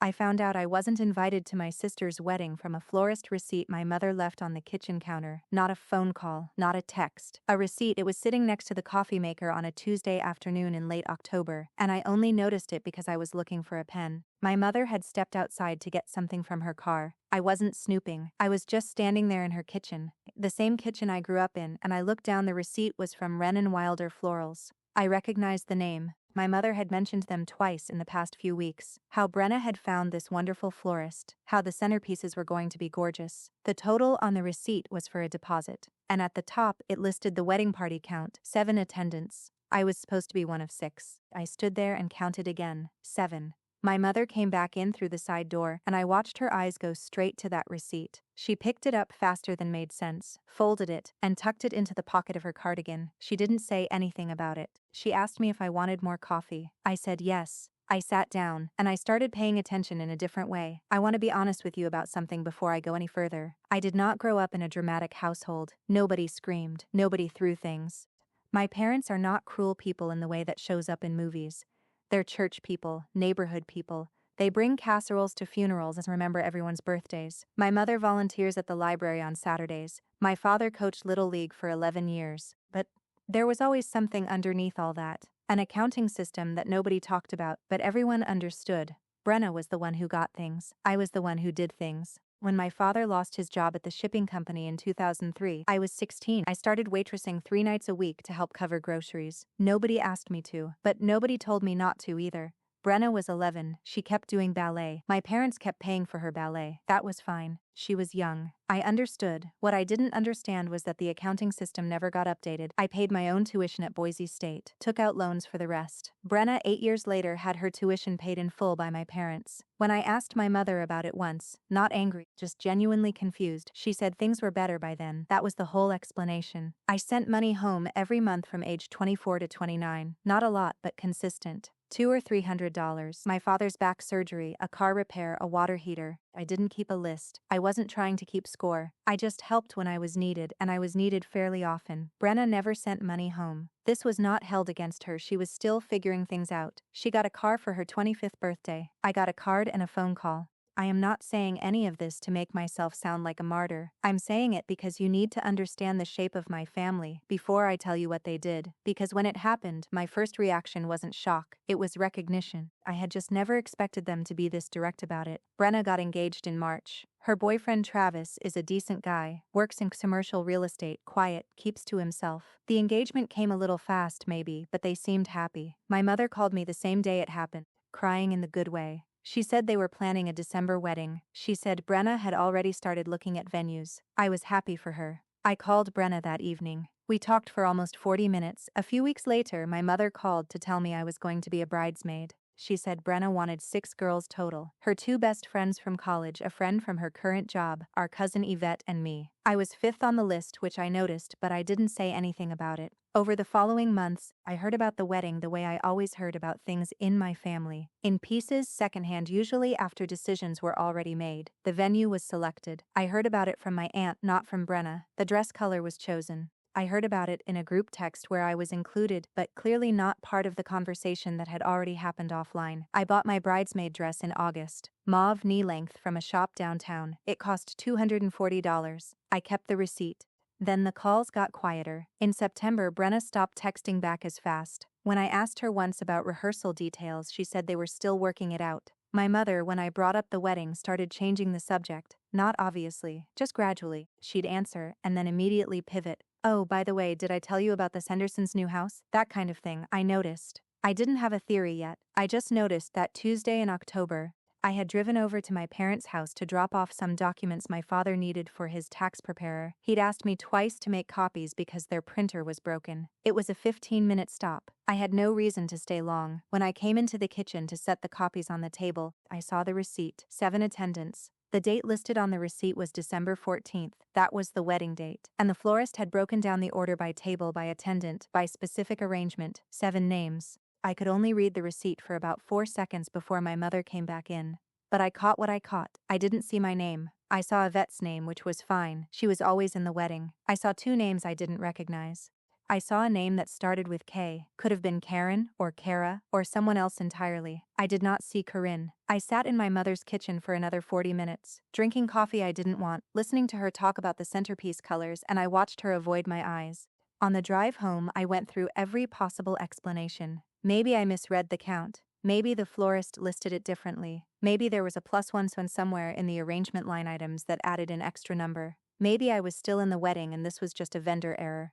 I found out I wasn't invited to my sister's wedding from a florist receipt my mother left on the kitchen counter. Not a phone call, not a text. A receipt. It was sitting next to the coffee maker on a Tuesday afternoon in late October, and I only noticed it because I was looking for a pen. My mother had stepped outside to get something from her car. I wasn't snooping. I was just standing there in her kitchen, the same kitchen I grew up in, and I looked down. The receipt was from Wren and Wilder Florals. I recognized the name. My mother had mentioned them twice in the past few weeks. How Brenna had found this wonderful florist. How the centerpieces were going to be gorgeous. The total on the receipt was for a deposit. And at the top, it listed the wedding party count, 7 attendants. I was supposed to be one of 6. I stood there and counted again, 7. My mother came back in through the side door, and I watched her eyes go straight to that receipt. She picked it up faster than made sense, folded it, and tucked it into the pocket of her cardigan. She didn't say anything about it. She asked me if I wanted more coffee. I said yes. I sat down, and I started paying attention in a different way. I want to be honest with you about something before I go any further. I did not grow up in a dramatic household. Nobody screamed. Nobody threw things. My parents are not cruel people in the way that shows up in movies. They're church people, neighborhood people. They bring casseroles to funerals and remember everyone's birthdays. My mother volunteers at the library on Saturdays. My father coached Little League for 11 years. But there was always something underneath all that. An accounting system that nobody talked about, but everyone understood. Brenna was the one who got things. I was the one who did things. When my father lost his job at the shipping company in 2003, I was 16. I started waitressing 3 nights a week to help cover groceries. Nobody asked me to, but nobody told me not to either. Brenna was 11. She kept doing ballet. My parents kept paying for her ballet. That was fine. She was young. I understood. What I didn't understand was that the accounting system never got updated. I paid my own tuition at Boise State, took out loans for the rest. Brenna, 8 years later, had her tuition paid in full by my parents. When I asked my mother about it once, not angry, just genuinely confused, she said things were better by then. That was the whole explanation. I sent money home every month from age 24 to 29. Not a lot, but consistent. $200 or $300. My father's back surgery, a car repair, a water heater. I didn't keep a list. I wasn't trying to keep score. I just helped when I was needed, and I was needed fairly often. Brenna never sent money home. This was not held against her. She was still figuring things out. She got a car for her 25th birthday. I got a card and a phone call. I am not saying any of this to make myself sound like a martyr. I'm saying it because you need to understand the shape of my family before I tell you what they did. Because when it happened, my first reaction wasn't shock. It was recognition. I had just never expected them to be this direct about it. Brenna got engaged in March. Her boyfriend Travis is a decent guy, works in commercial real estate, quiet, keeps to himself. The engagement came a little fast maybe, but they seemed happy. My mother called me the same day it happened, crying in the good way. She said they were planning a December wedding. She said Brenna had already started looking at venues. I was happy for her. I called Brenna that evening. We talked for almost 40 minutes. A few weeks later, my mother called to tell me I was going to be a bridesmaid. She said Brenna wanted 6 girls total. Her 2 best friends from college, a friend from her current job, our cousin Yvette, and me. I was 5th on the list, which I noticed, but I didn't say anything about it. Over the following months, I heard about the wedding the way I always heard about things in my family. In pieces, secondhand, usually after decisions were already made. The venue was selected. I heard about it from my aunt, not from Brenna. The dress color was chosen. I heard about it in a group text where I was included, but clearly not part of the conversation that had already happened offline. I bought my bridesmaid dress in August, mauve knee-length from a shop downtown. It cost $240. I kept the receipt. Then the calls got quieter. In September, Brenna stopped texting back as fast. When I asked her once about rehearsal details, she said they were still working it out. My mother, when I brought up the wedding, started changing the subject. Not obviously, just gradually. She'd answer, and then immediately pivot. Oh, by the way, did I tell you about the Sandersons' new house? That kind of thing, I noticed. I didn't have a theory yet. I just noticed that Tuesday in October, I had driven over to my parents' house to drop off some documents my father needed for his tax preparer. He'd asked me twice to make copies because their printer was broken. It was a 15-minute stop. I had no reason to stay long. When I came into the kitchen to set the copies on the table, I saw the receipt, 7 attendants. The date listed on the receipt was December 14th. That was the wedding date. And the florist had broken down the order by table, by attendant, by specific arrangement, 7 names. I could only read the receipt for about 4 seconds before my mother came back in. But I caught what I caught. I didn't see my name. I saw Yvette's name, which was fine. She was always in the wedding. I saw 2 names I didn't recognize. I saw a name that started with K. Could have been Karen, or Kara, or someone else entirely. I did not see Corinne. I sat in my mother's kitchen for another 40 minutes, drinking coffee I didn't want, listening to her talk about the centerpiece colors, and I watched her avoid my eyes. On the drive home, I went through every possible explanation. Maybe I misread the count. Maybe the florist listed it differently. Maybe there was a +1 somewhere in the arrangement line items that added an extra number. Maybe I was still in the wedding and this was just a vendor error.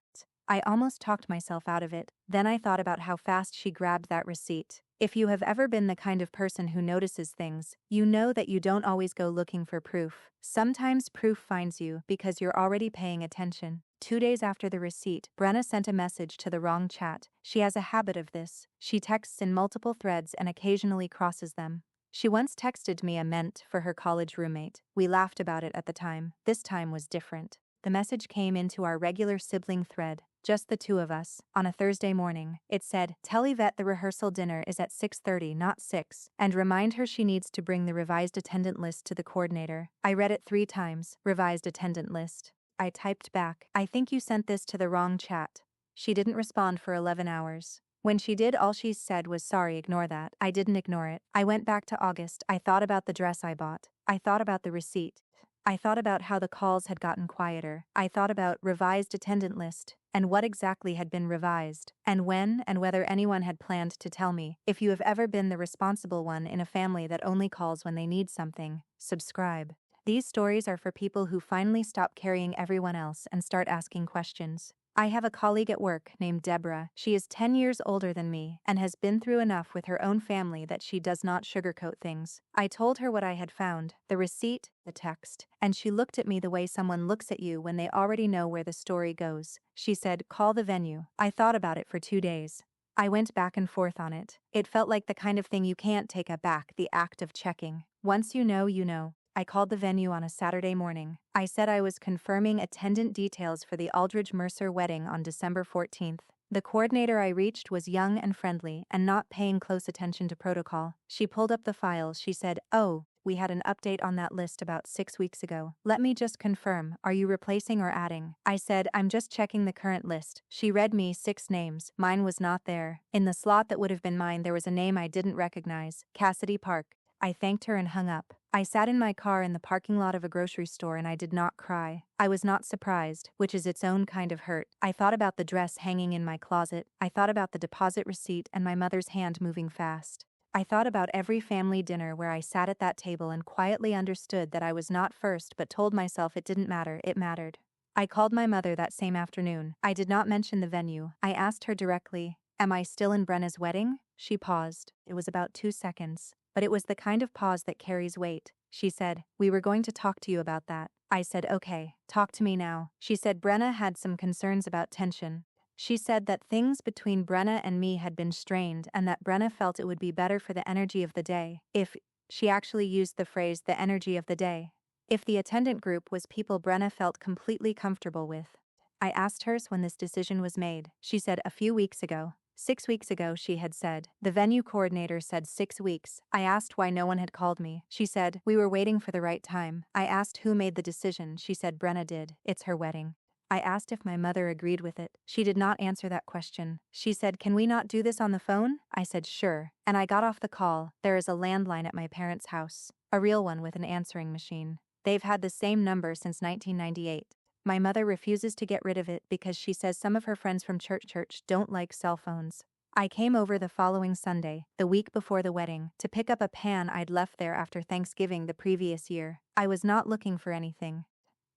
I almost talked myself out of it. Then I thought about how fast she grabbed that receipt. If you have ever been the kind of person who notices things, you know that you don't always go looking for proof. Sometimes proof finds you because you're already paying attention. 2 days after the receipt, Brenna sent a message to the wrong chat. She has a habit of this. She texts in multiple threads and occasionally crosses them. She once texted me a ment for her college roommate. We laughed about it at the time. This time was different. The message came into our regular sibling thread, just the two of us, on a Thursday morning. It said, "Tell Yvette the rehearsal dinner is at 6:30, not 6, and remind her she needs to bring the revised attendant list to the coordinator." I read it 3 times, revised attendant list. I typed back, "I think you sent this to the wrong chat." She didn't respond for 11 hours. When she did, all she said was, "Sorry, ignore that." I didn't ignore it. I went back to August. I thought about the dress I bought. I thought about the receipt. I thought about how the calls had gotten quieter. I thought about revised attendant list, and what exactly had been revised, and when and whether anyone had planned to tell me. If you have ever been the responsible one in a family that only calls when they need something, subscribe. These stories are for people who finally stop carrying everyone else and start asking questions. I have a colleague at work named Deborah. She is 10 years older than me and has been through enough with her own family that she does not sugarcoat things. I told her what I had found, the receipt, the text, and she looked at me the way someone looks at you when they already know where the story goes. She said, "Call the venue." I thought about it for 2 days. I went back and forth on it. It felt like the kind of thing you can't take back, the act of checking. Once you know, you know. I called the venue on a Saturday morning. I said I was confirming attendant details for the Aldridge Mercer wedding on December 14th. The coordinator I reached was young and friendly and not paying close attention to protocol. She pulled up the files. She said, "Oh, we had an update on that list about 6 weeks ago. Let me just confirm, are you replacing or adding?" I said, "I'm just checking the current list." She read me 6 names. Mine was not there. In the slot that would have been mine, there was a name I didn't recognize, Cassidy Park. I thanked her and hung up. I sat in my car in the parking lot of a grocery store and I did not cry. I was not surprised, which is its own kind of hurt. I thought about the dress hanging in my closet. I thought about the deposit receipt and my mother's hand moving fast. I thought about every family dinner where I sat at that table and quietly understood that I was not first but told myself it didn't matter, it mattered. I called my mother that same afternoon. I did not mention the venue. I asked her directly, "Am I still in Brenna's wedding?" She paused. It was about 2 seconds. But it was the kind of pause that carries weight. She said, "We were going to talk to you about that." I said, "Okay, talk to me now." She said Brenna had some concerns about tension. She said that things between Brenna and me had been strained and that Brenna felt it would be better for the energy of the day if, she actually used the phrase, the energy of the day, if the attendant group was people Brenna felt completely comfortable with. I asked her when this decision was made. She said, "A few weeks ago." 6 weeks ago, she had said. The venue coordinator said 6 weeks. I asked why no one had called me. She said, "We were waiting for the right time." I asked who made the decision. She said Brenna did. It's her wedding. I asked if my mother agreed with it. She did not answer that question. She said, "Can we not do this on the phone?" I said, "Sure." And I got off the call. There is a landline at my parents' house. A real one with an answering machine. They've had the same number since 1998. My mother refuses to get rid of it because she says some of her friends from church don't like cell phones. I came over the following Sunday, the week before the wedding, to pick up a pan I'd left there after Thanksgiving the previous year. I was not looking for anything.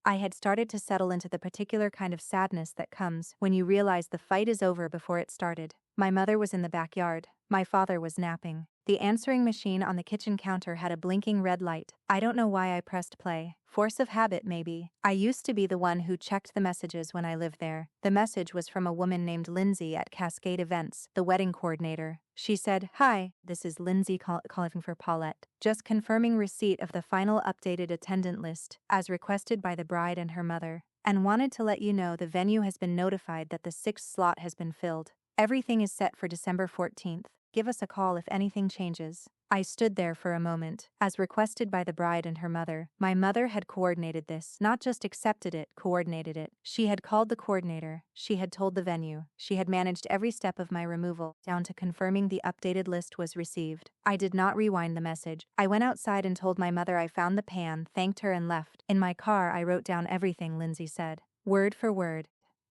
I had started to settle into the particular kind of sadness that comes when you realize the fight is over before it started. My mother was in the backyard. My father was napping. The answering machine on the kitchen counter had a blinking red light. I don't know why I pressed play. Force of habit, maybe. I used to be the one who checked the messages when I lived there. The message was from a woman named Lindsay at Cascade Events, the wedding coordinator. She said, "Hi, this is Lindsay calling for Paulette. Just confirming receipt of the final updated attendant list, as requested by the bride and her mother, and wanted to let you know the venue has been notified that the 6th slot has been filled. Everything is set for December 14th. Give us a call if anything changes. I stood there for a moment, as requested by the bride and her mother. My mother had coordinated this, not just accepted it, coordinated it. She had called the coordinator, she had told the venue, she had managed every step of my removal, down to confirming the updated list was received. I did not rewind the message. I went outside and told my mother I found the pan, thanked her and left. In my car, I wrote down everything Lindsay said, word for word.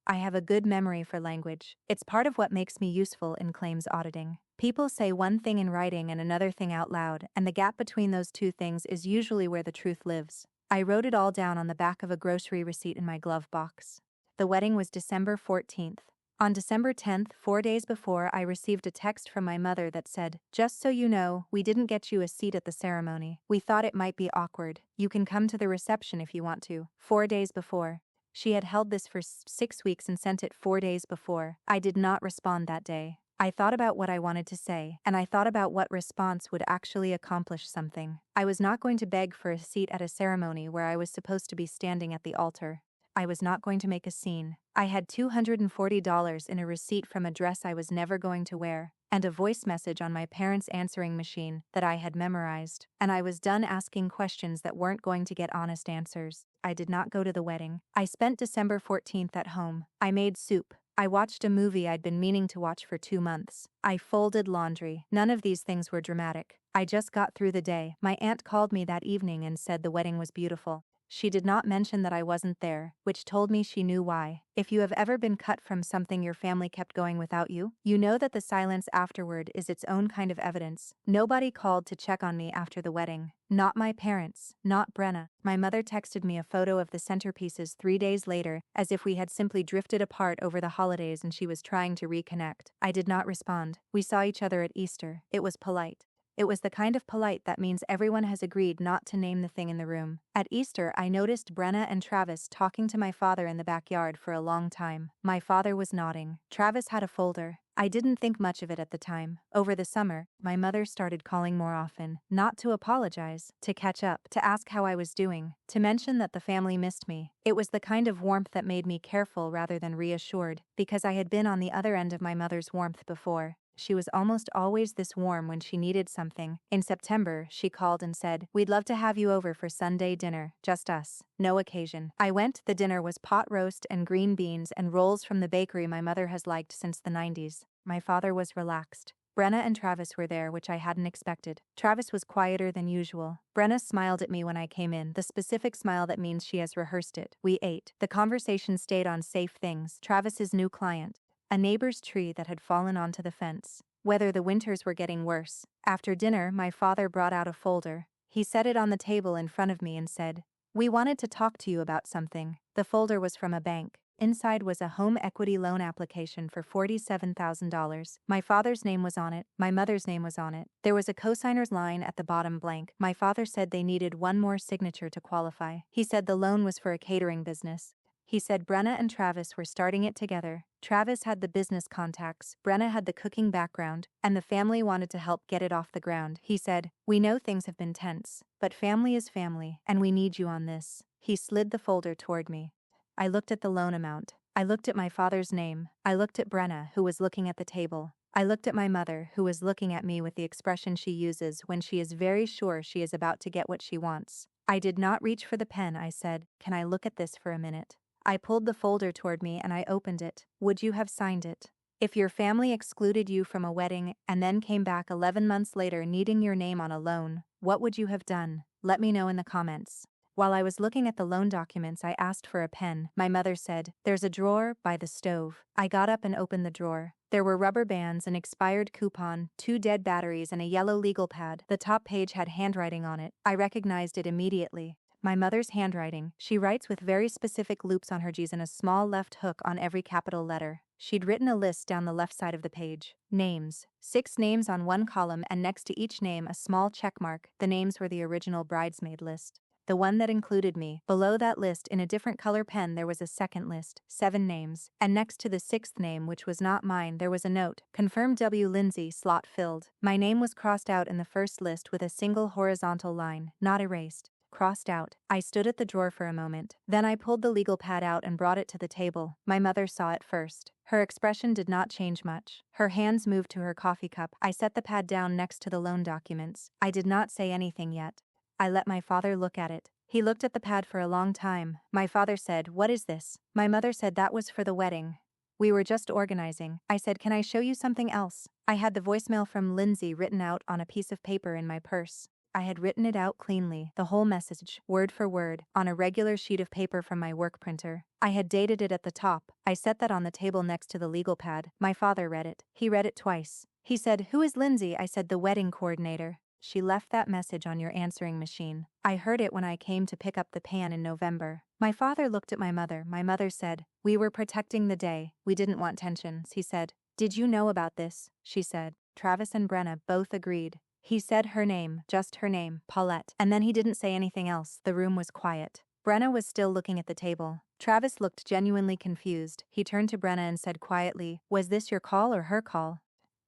I have a good memory for language. It's part of what makes me useful in claims auditing. People say one thing in writing and another thing out loud, and the gap between those two things is usually where the truth lives. I wrote it all down on the back of a grocery receipt in my glove box. The wedding was December 14th. On December 10th, 4 days before, I received a text from my mother that said, "Just so you know, we didn't get you a seat at the ceremony. We thought it might be awkward. You can come to the reception if you want to." 4 days before. She had held this for 6 weeks and sent it 4 days before. I did not respond that day. I thought about what I wanted to say, and I thought about what response would actually accomplish something. I was not going to beg for a seat at a ceremony where I was supposed to be standing at the altar. I was not going to make a scene. I had $240 in a receipt from a dress I was never going to wear, and a voice message on my parents' answering machine that I had memorized, and I was done asking questions that weren't going to get honest answers. I did not go to the wedding. I spent December 14th at home. I made soup. I watched a movie I'd been meaning to watch for 2 months. I folded laundry. None of these things were dramatic. I just got through the day. My aunt called me that evening and said the wedding was beautiful. She did not mention that I wasn't there, which told me she knew why. If you have ever been cut from something your family kept going without you, you know that the silence afterward is its own kind of evidence. Nobody called to check on me after the wedding. Not my parents, not Brenna. My mother texted me a photo of the centerpieces 3 days later, as if we had simply drifted apart over the holidays and she was trying to reconnect. I did not respond. We saw each other at Easter. It was polite. It was the kind of polite that means everyone has agreed not to name the thing in the room. At Easter, I noticed Brenna and Travis talking to my father in the backyard for a long time. My father was nodding. Travis had a folder. I didn't think much of it at the time. Over the summer, my mother started calling more often, not to apologize, to catch up, to ask how I was doing, to mention that the family missed me. It was the kind of warmth that made me careful rather than reassured, because I had been on the other end of my mother's warmth before. She was almost always this warm when she needed something. In September, she called and said, "We'd love to have you over for Sunday dinner, just us. No occasion." I went. The dinner was pot roast and green beans and rolls from the bakery my mother has liked since the 90s. My father was relaxed. Brenna and Travis were there, which I hadn't expected. Travis was quieter than usual. Brenna smiled at me when I came in, the specific smile that means she has rehearsed it. We ate. The conversation stayed on safe things. Travis's new client. A neighbor's tree that had fallen onto the fence. Whether the winters were getting worse. After dinner, my father brought out a folder. He set it on the table in front of me and said, "We wanted to talk to you about something." The folder was from a bank. Inside was a home equity loan application for $47,000. My father's name was on it. My mother's name was on it. There was a cosigner's line at the bottom blank. My father said they needed one more signature to qualify. He said the loan was for a catering business. He said Brenna and Travis were starting it together. Travis had the business contacts, Brenna had the cooking background, and the family wanted to help get it off the ground. He said, "We know things have been tense, but family is family, and we need you on this." He slid the folder toward me. I looked at the loan amount. I looked at my father's name. I looked at Brenna, who was looking at the table. I looked at my mother, who was looking at me with the expression she uses when she is very sure she is about to get what she wants. I did not reach for the pen. I said, "Can I look at this for a minute?" I pulled the folder toward me and I opened it. Would you have signed it? If your family excluded you from a wedding and then came back 11 months later needing your name on a loan, what would you have done? Let me know in the comments. While I was looking at the loan documents, I asked for a pen. My mother said, "There's a drawer by the stove." I got up and opened the drawer. There were rubber bands, an expired coupon, 2 dead batteries, and a yellow legal pad. The top page had handwriting on it. I recognized it immediately. My mother's handwriting. She writes with very specific loops on her G's and a small left hook on every capital letter. She'd written a list down the left side of the page. Names. 6 names on one column, and next to each name a small check mark. The names were the original bridesmaid list. The one that included me. Below that list, in a different color pen, there was a second list, 7 names. And next to the 6th name, which was not mine, there was a note. Confirmed W. Lindsay, slot filled. My name was crossed out in the first list with a single horizontal line, not erased. crossed out. I stood at the drawer for a moment. Then I pulled the legal pad out and brought it to the table. My mother saw it first. Her expression did not change much. Her hands moved to her coffee cup. I set the pad down next to the loan documents. I did not say anything yet. I let my father look at it. He looked at the pad for a long time. My father said, "What is this?" My mother said that was for the wedding. We were just organizing. I said, "Can I show you something else?" I had the voicemail from Lindsay written out on a piece of paper in my purse. I had written it out cleanly, the whole message, word for word, on a regular sheet of paper from my work printer. I had dated it at the top. I set that on the table next to the legal pad. My father read it. He read it twice. He said, "Who is Lindsay?" I said, "The wedding coordinator. She left that message on your answering machine. I heard it when I came to pick up the pan in November." My father looked at my mother. My mother said, "We were protecting the day. We didn't want tensions." He said, "Did you know about this?" She said. Travis and Brenna both agreed. He said her name, just her name, Paulette, and then he didn't say anything else. The room was quiet. Brenna was still looking at the table. Travis looked genuinely confused. He turned to Brenna and said quietly, "Was this your call or her call?"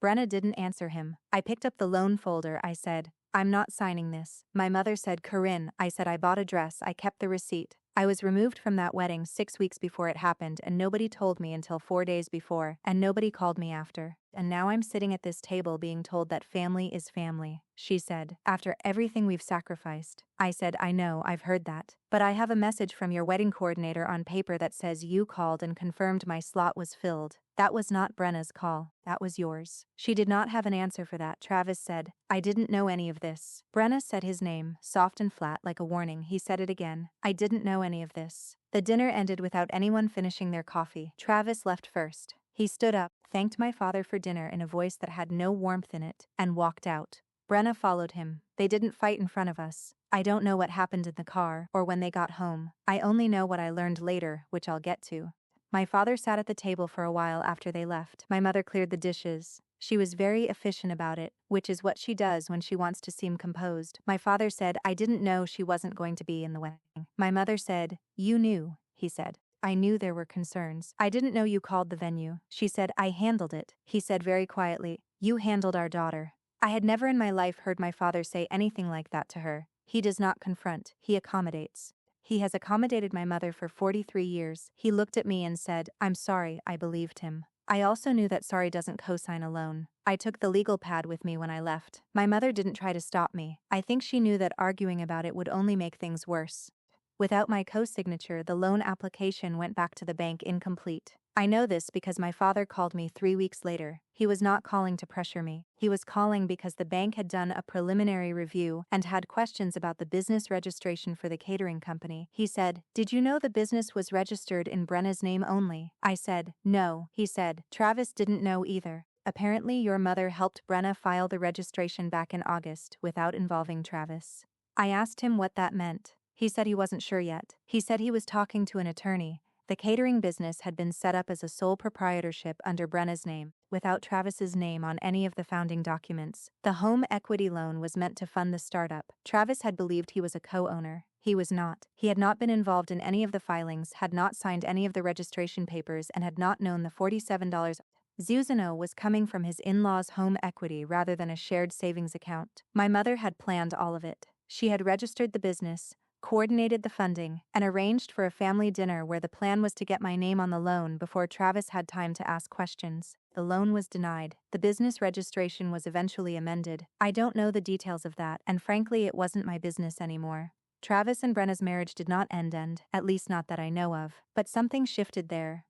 Brenna didn't answer him. I picked up the loan folder. I said, "I'm not signing this." My mother said, "Corinne." I said, "I bought a dress. I kept the receipt. I was removed from that wedding 6 weeks before it happened, and nobody told me until 4 days before, and nobody called me after. And now I'm sitting at this table being told that family is family," she said, "after everything we've sacrificed." I said, "I know, I've heard that. But I have a message from your wedding coordinator on paper that says you called and confirmed my slot was filled. That was not Brenna's call. That was yours." She did not have an answer for that. Travis said, "I didn't know any of this." Brenna said his name, soft and flat like a warning. He said it again. "I didn't know any of this." The dinner ended without anyone finishing their coffee. Travis left first. He stood up, thanked my father for dinner in a voice that had no warmth in it, and walked out. Brenna followed him. They didn't fight in front of us. I don't know what happened in the car, or when they got home. I only know what I learned later, which I'll get to. My father sat at the table for a while after they left. My mother cleared the dishes. She was very efficient about it, which is what she does when she wants to seem composed. My father said, "I didn't know she wasn't going to be in the wedding." My mother said, "You knew," he said. "I knew there were concerns. I didn't know you called the venue." She said, "I handled it." He said very quietly, "You handled our daughter." I had never in my life heard my father say anything like that to her. He does not confront, he accommodates. He has accommodated my mother for 43 years. He looked at me and said, "I'm sorry." I believed him. I also knew that sorry doesn't co-sign a loan. I took the legal pad with me when I left. My mother didn't try to stop me. I think she knew that arguing about it would only make things worse. Without my co-signature, the loan application went back to the bank incomplete. I know this because my father called me 3 weeks later. He was not calling to pressure me. He was calling because the bank had done a preliminary review and had questions about the business registration for the catering company. He said, "Did you know the business was registered in Brenna's name only?" I said, "No." He said, "Travis didn't know either. Apparently your mother helped Brenna file the registration back in August without involving Travis." I asked him what that meant. He said he wasn't sure yet. He said he was talking to an attorney. The catering business had been set up as a sole proprietorship under Brenna's name, without Travis's name on any of the founding documents. The home equity loan was meant to fund the startup. Travis had believed he was a co-owner. He was not. He had not been involved in any of the filings, had not signed any of the registration papers, and had not known the $47 Zuzano was coming from his in-laws' home equity rather than a shared savings account. My mother had planned all of it. She had registered the business, coordinated the funding, and arranged for a family dinner where the plan was to get my name on the loan before Travis had time to ask questions. The loan was denied. The business registration was eventually amended. I don't know the details of that, and frankly it wasn't my business anymore. Travis and Brenna's marriage did not end, at least not that I know of, but something shifted there.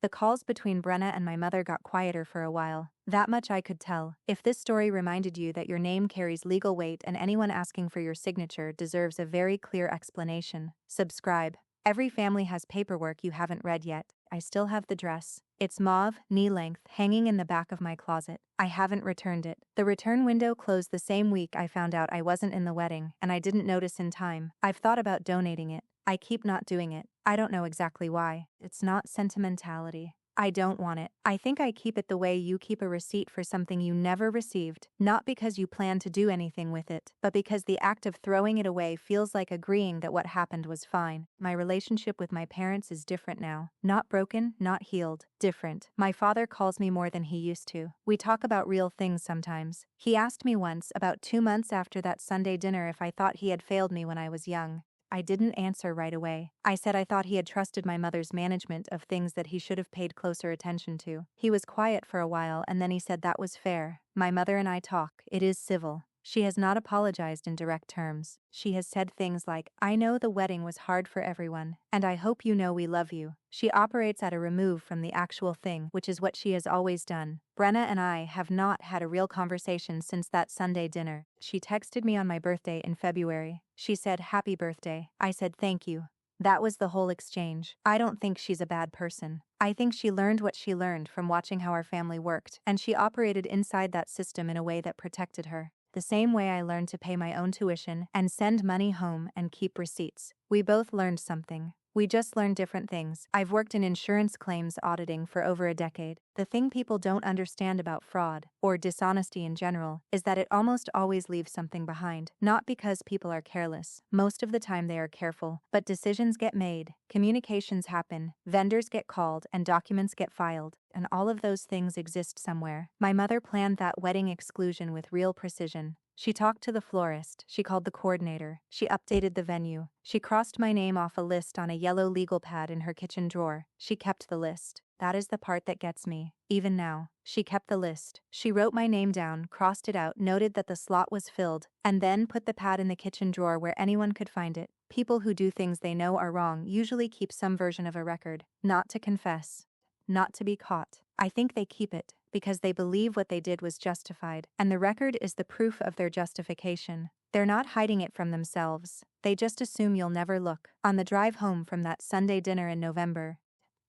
The calls between Brenna and my mother got quieter for a while. That much I could tell. If this story reminded you that your name carries legal weight and anyone asking for your signature deserves a very clear explanation, subscribe. Every family has paperwork you haven't read yet. I still have the dress. It's mauve, knee-length, hanging in the back of my closet. I haven't returned it. The return window closed the same week I found out I wasn't in the wedding, and I didn't notice in time. I've thought about donating it. I keep not doing it. I don't know exactly why. It's not sentimentality. I don't want it. I think I keep it the way you keep a receipt for something you never received, not because you plan to do anything with it, but because the act of throwing it away feels like agreeing that what happened was fine. My relationship with my parents is different now. Not broken, not healed. Different. My father calls me more than he used to. We talk about real things sometimes. He asked me once, about 2 months after that Sunday dinner, if I thought he had failed me when I was young. I didn't answer right away. I said I thought he had trusted my mother's management of things that he should have paid closer attention to. He was quiet for a while and then he said that was fair. My mother and I talk. It is civil. She has not apologized in direct terms. She has said things like, I know the wedding was hard for everyone, and I hope you know we love you. She operates at a remove from the actual thing, which is what she has always done. Brenna and I have not had a real conversation since that Sunday dinner. She texted me on my birthday in February. She said, happy birthday. I said, thank you. That was the whole exchange. I don't think she's a bad person. I think she learned what she learned from watching how our family worked, and she operated inside that system in a way that protected her. The same way I learned to pay my own tuition and send money home and keep receipts. We both learned something. We just learned different things. I've worked in insurance claims auditing for over a decade. The thing people don't understand about fraud, or dishonesty in general, is that it almost always leaves something behind. Not because people are careless. Most of the time they are careful, but decisions get made, communications happen, vendors get called, and documents get filed, and all of those things exist somewhere. My mother planned that wedding exclusion with real precision. She talked to the florist, she called the coordinator, she updated the venue, she crossed my name off a list on a yellow legal pad in her kitchen drawer. She kept the list. That is the part that gets me. Even now, she kept the list. She wrote my name down, crossed it out, noted that the slot was filled, and then put the pad in the kitchen drawer where anyone could find it. People who do things they know are wrong usually keep some version of a record, not to confess, not to be caught. I think they keep it because they believe what they did was justified, and the record is the proof of their justification. They're not hiding it from themselves. They just assume you'll never look. On the drive home from that Sunday dinner in November,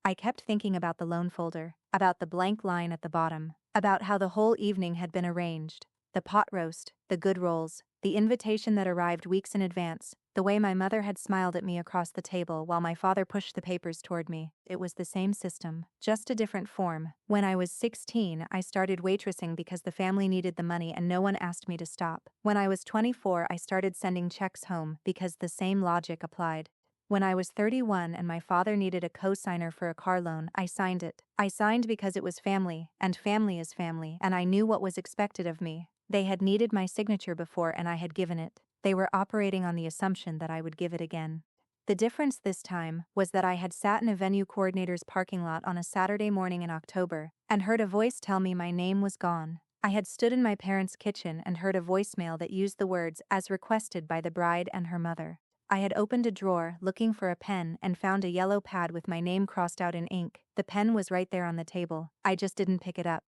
I kept thinking about the loan folder, about the blank line at the bottom, about how the whole evening had been arranged. The pot roast, the good rolls, the invitation that arrived weeks in advance, the way my mother had smiled at me across the table while my father pushed the papers toward me. It was the same system, just a different form. When I was 16, I started waitressing because the family needed the money and no one asked me to stop. When I was 24, I started sending checks home because the same logic applied. When I was 31 and my father needed a co-signer for a car loan, I signed it. I signed because it was family, and family is family, and I knew what was expected of me. They had needed my signature before and I had given it. They were operating on the assumption that I would give it again. The difference this time was that I had sat in a venue coordinator's parking lot on a Saturday morning in October and heard a voice tell me my name was gone. I had stood in my parents' kitchen and heard a voicemail that used the words "as requested by the bride and her mother." I had opened a drawer, looking for a pen, and found a yellow pad with my name crossed out in ink. The pen was right there on the table. I just didn't pick it up.